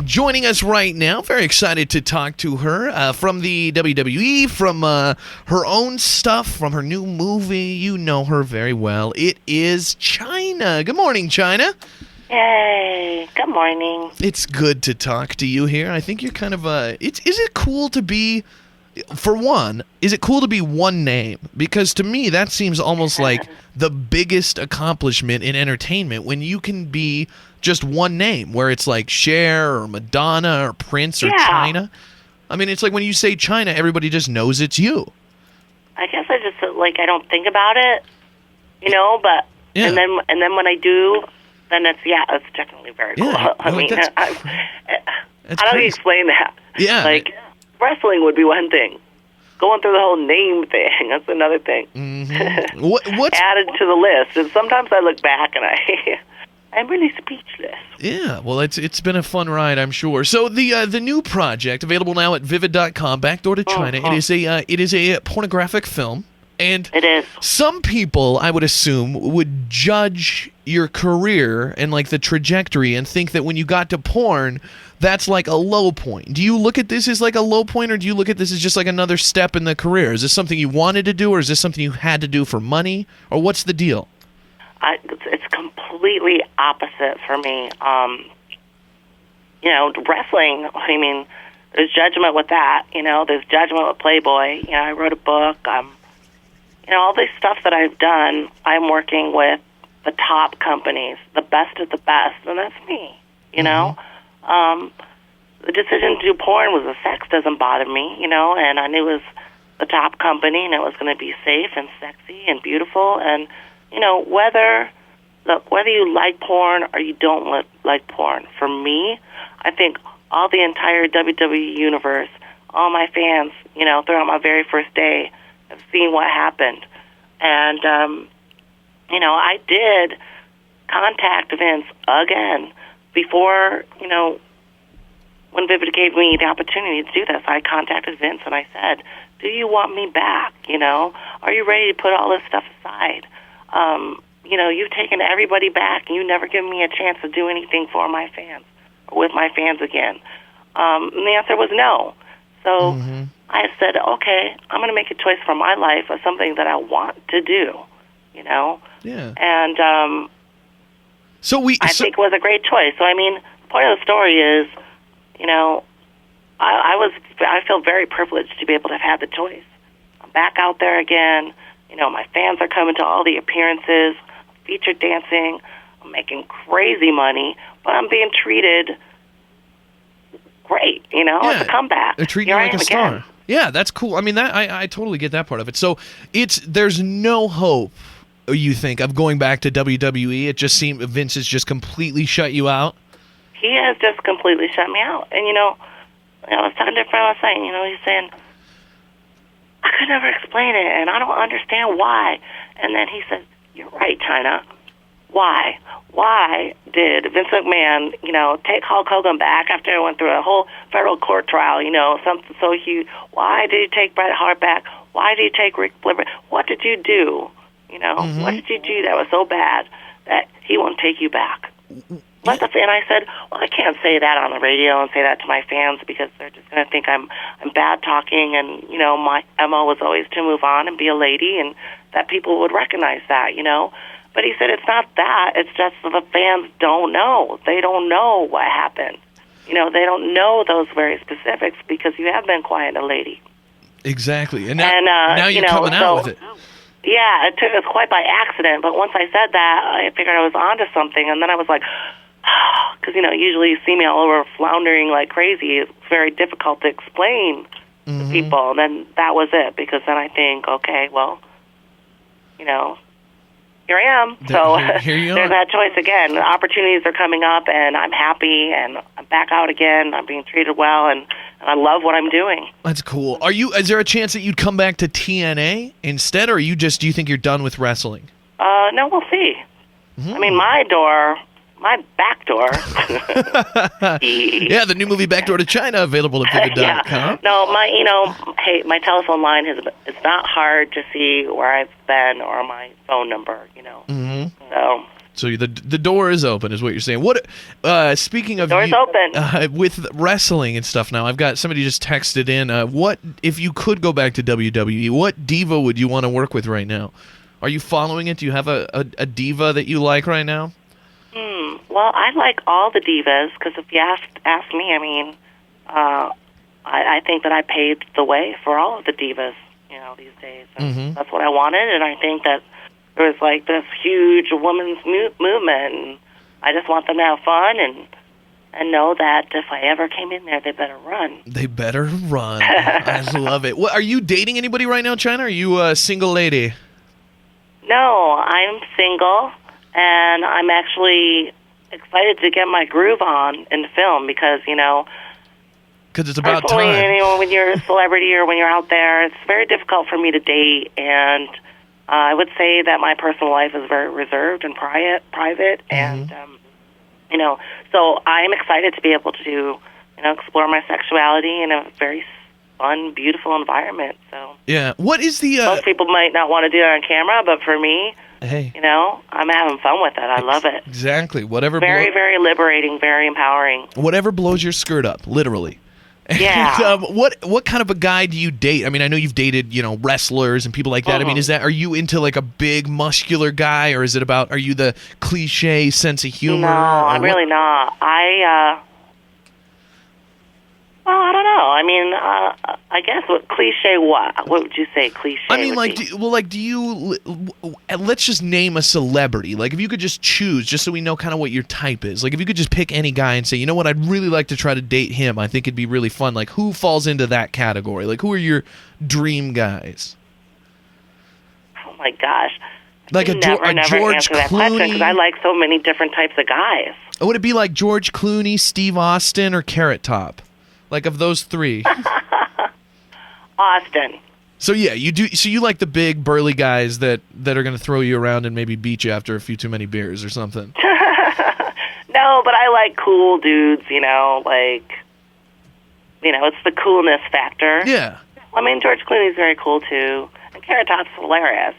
joining us right now. Very excited to talk to her from the WWE, from her own stuff, from her new movie. You know her very well. It is Chyna. Good morning, Chyna. Hey, good morning. It's good to talk to you here. I think you're kind of is it cool to be, for one, is it cool to be one name? Because to me, that seems almost like the biggest accomplishment in entertainment when you can be just one name, where it's like Cher or Madonna or Prince or Chyna. I mean, it's like when you say Chyna, everybody just knows it's you. I guess I just, I don't think about it, but, Yeah. and then when I do, then it's definitely very cool. Yeah, I mean, how do you explain that? Yeah. Wrestling would be one thing. Going through the whole name thing, that's another thing. Mm-hmm. What's added to the list? And sometimes I look back and I'm really speechless. Yeah, well, it's been a fun ride, I'm sure. So the new project, available now at Vivid.com, Backdoor to Chyna, it is a pornographic film. And it is. Some people, I would assume, would judge your career and the trajectory and think that when you got to porn, that's like a low point. Do you look at this as like a low point, or do you look at this as just like another step in the career? Is this something you wanted to do, or is this something you had to do for money, or what's the deal? It's completely opposite for me. Wrestling, I mean, there's judgment with that. There's judgment with Playboy. I wrote a book. All this stuff that I've done, I'm working with the top companies, the best of the best, and that's me, The decision to do porn was the sex doesn't bother me, and I knew it was the top company, and it was going to be safe and sexy and beautiful, and, whether you like porn or you don't like porn, for me, I think all the entire WWE universe, all my fans, throughout my very first day, have seen what happened. And, I did contact Vince again before, when Vivid gave me the opportunity to do this. I contacted Vince and I said, do you want me back? Are you ready to put all this stuff aside? You've taken everybody back and you've never given me a chance to do anything for my fans or with my fans again. And the answer was no. So I said, okay, I'm going to make a choice for my life of something that I want to do, Yeah. And I think it was a great choice. So, I mean, the point of the story is, I feel very privileged to be able to have had the choice. I'm back out there again. My fans are coming to all the appearances, featured dancing. I'm making crazy money, but I'm being treated great, It's a comeback. They're treating you like a star. Again. Yeah, that's cool. I mean, I totally get that part of it. So there's no hope, you think, of going back to WWE? It just seems Vince has just completely shut you out? He has just completely shut me out. And, I was talking to a friend last night, he's saying, I could never explain it, and I don't understand why. And then he said, you're right, Chyna. Why? Why did Vince McMahon, take Hulk Hogan back after I went through a whole federal court trial, something so huge? Why did you take Bret Hart back? Why did you take Rick Flair? What did you do? What did you do that was so bad that he won't take you back? And I said, well, I can't say that on the radio and say that to my fans because they're just going to think I'm bad talking, and, my MO was always to move on and be a lady, and that people would recognize that, But he said it's not that. It's just the fans don't know. They don't know what happened. They don't know those very specifics because you have been quiet, a lady. Exactly. And now you're coming out with it. Yeah, it was quite by accident. But once I said that, I figured I was onto something. And then I was like, because, usually you see me all over floundering like crazy. It's very difficult to explain to people. And then that was it, because then I think, okay, well, here I am. So here you there's are. that choice again. The opportunities are coming up, and I'm happy, and I'm back out again. I'm being treated well, and I love what I'm doing. That's cool. Is there a chance that you'd come back to TNA instead, or do you think you're done with wrestling? No, we'll see. I mean, my back door. Yeah, the new movie Backdoor to Chyna, available at Vivid.com. Yeah. No, my telephone line it's not hard to see where I've been or my phone number, So So the door is open, is what you're saying. What? Speaking of Door's open. With wrestling and stuff now, I've got somebody just texted in. What if you could go back to WWE? What diva would you want to work with right now? Are you following it? Do you have a diva that you like right now? Well, I like all the divas because if you ask me, I mean, I think that I paved the way for all of the divas, these days. And that's what I wanted, and I think that there was like this huge women's movement, and I just want them to have fun and know that if I ever came in there, they better run. They better run. I love it. What, are you dating anybody right now, Chyna? Are you a single lady? No, I'm single, and I'm actually excited to get my groove on in film because, because it's about time. When you're a celebrity or when you're out there, it's very difficult for me to date, and I would say that my personal life is very reserved and private, and so I'm excited to be able to, explore my sexuality in a very fun, beautiful environment. So yeah, what is the? Most people might not want to do it on camera, but for me, hey, I'm having fun with it. I love it. Exactly. Whatever. Very, very liberating. Very empowering. Whatever blows your skirt up, literally. Yeah. And, what kind of a guy do you date? I mean, I know you've dated, wrestlers and people like that. I mean, are you into like a big muscular guy, or is it about, are you the cliche sense of humor? No, I'm really not. Well, I don't know. I mean, I guess what cliche? What would you say cliche? I mean, do you? Let's just name a celebrity. Like, if you could just choose, just so we know kind of what your type is. Like, if you could just pick any guy and say, you know what, I'd really like to try to date him. I think it'd be really fun. Like, who falls into that category? Like, who are your dream guys? Oh my gosh! Like never George answer that Clooney. question because I like so many different types of guys. Would it be like George Clooney, Steve Austin, or Carrot Top? Like, of those three. Austin. So yeah, you do. So you like the big burly guys that are going to throw you around and maybe beat you after a few too many beers or something. No, but I like cool dudes. It's the coolness factor. Yeah. I mean, George Clooney's very cool too, and Carrot Top's hilarious.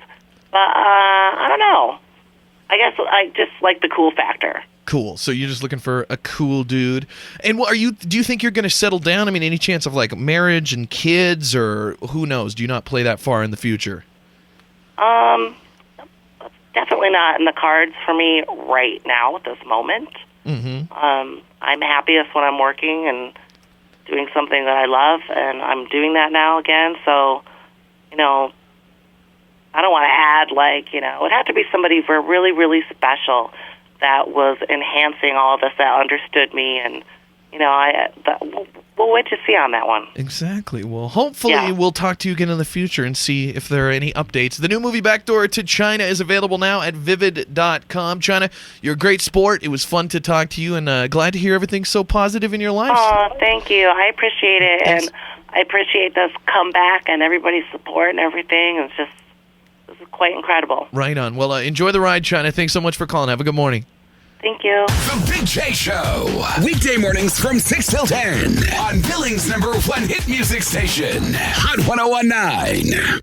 But I don't know. I guess I just like the cool factor. Cool. So you're just looking for a cool dude. And what do you think you're going to settle down? I mean, any chance of like marriage and kids, or who knows? Do you not play that far in the future? Definitely not in the cards for me right now at this moment. I'm happiest when I'm working and doing something that I love, and I'm doing that now again. So, I don't want to add it would have to be somebody really, really special that was enhancing all of this, that understood me, and we'll wait to see on that one. Exactly. Well, hopefully we'll talk to you again in the future and see if there are any updates. The new movie Backdoor to Chyna is available now at vivid.com. Chyna, you're a great sport. It was fun to talk to you, and glad to hear everything's so positive in your life. Oh, thank you. I appreciate it, and I appreciate this comeback and everybody's support and everything. This is quite incredible. Right on. Well, enjoy the ride, Chyna. Thanks so much for calling. Have a good morning. Thank you. The Big J Show. Weekday mornings from 6 till 10 on Billings' #1 hit music station, Hot 101.9.